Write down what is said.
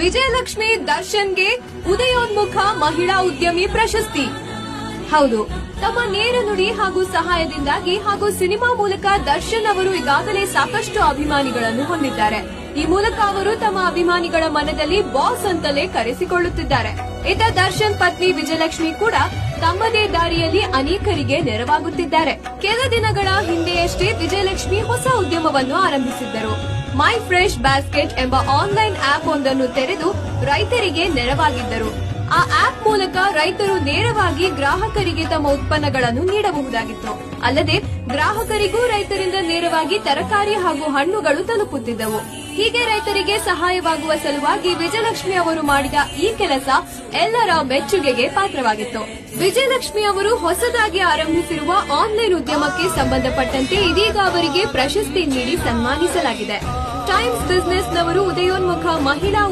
ವಿಜಯಲಕ್ಷ್ಮಿ ದರ್ಶನ್ಗೆ ಉದಯೋನ್ಮುಖ ಮಹಿಳಾ ಉದ್ಯಮಿ ಪ್ರಶಸ್ತಿ. ಹೌದು, ತಮ್ಮ ನೇರ ನುಡಿ ಹಾಗೂ ಸಹಾಯದಿಂದಾಗಿ ಹಾಗೂ ಸಿನಿಮಾ ಮೂಲಕ ದರ್ಶನ್ ಅವರು ಈಗಾಗಲೇ ಸಾಕಷ್ಟು ಅಭಿಮಾನಿಗಳನ್ನು ಹೊಂದಿದ್ದಾರೆ. ಈ ಮೂಲಕ ಅವರು ತಮ್ಮ ಅಭಿಮಾನಿಗಳ ಮನದಲ್ಲಿ ಬಾಸ್ ಅಂತಲೇ ಕರೆಸಿಕೊಳ್ಳುತ್ತಿದ್ದಾರೆ. ಇತ್ತ ದರ್ಶನ್ ಪತ್ನಿ ವಿಜಯಲಕ್ಷ್ಮಿ ಕೂಡ ತಮ್ಮದೇ ದಾರಿಯಲ್ಲಿ ಅನೇಕರಿಗೆ ನೆರವಾಗುತ್ತಿದ್ದಾರೆ. ಕೆಲ ದಿನಗಳ ಹಿಂದೆಯಷ್ಟೇ ವಿಜಯಲಕ್ಷ್ಮಿ ಹೊಸ ಉದ್ಯಮವನ್ನು ಆರಂಭಿಸಿದ್ದರು. ಮೈ ಫ್ರೆಶ್ ಬ್ಯಾಸ್ಕೆಟ್ ಎಂಬ ಆನ್ಲೈನ್ ಆಪ್ ಒಂದನ್ನು ತೆರೆದು ರೈತರಿಗೆ ನೆರವಾಗಿದ್ದರು. ಆ ಆಪ್ ಮೂಲಕ ರೈತರು ನೇರವಾಗಿ ಗ್ರಾಹಕರಿಗೆ ತಮ್ಮ ಉತ್ಪನ್ನಗಳನ್ನು ನೀಡಬಹುದಾಗಿತ್ತು. ಅಲ್ಲದೆ ಗ್ರಾಹಕರಿಗೂ ರೈತರಿಂದ ನೇರವಾಗಿ ತರಕಾರಿ ಹಾಗೂ ಹಣ್ಣುಗಳು ತಲುಪುತ್ತಿದ್ದವು. ಹೀಗೆ ರೈತರಿಗೆ ಸಹಾಯವಾಗುವ ಸಲುವಾಗಿ ವಿಜಯಲಕ್ಷ್ಮಿ ಅವರು ಮಾಡಿದ ಈ ಕೆಲಸ ಎಲ್ಲರ ಮೆಚ್ಚುಗೆಗೆ ಪಾತ್ರವಾಗಿತ್ತು. ವಿಜಯಲಕ್ಷ್ಮಿ ಅವರು ಹೊಸದಾಗಿ ಆರಂಭಿಸಿರುವ ಆನ್ಲೈನ್ ಉದ್ಯಮಕ್ಕೆ ಸಂಬಂಧಪಟ್ಟಂತೆ ಇದೀಗ ಅವರಿಗೆ ಪ್ರಶಸ್ತಿ ನೀಡಿ ಸನ್ಮಾನಿಸಲಾಗಿದೆ. ಟೈಮ್ಸ್ ಬಿಸಿನೆಸ್ನವರು ಉದಯೋನ್ಮುಖ ಮಹಿಳಾ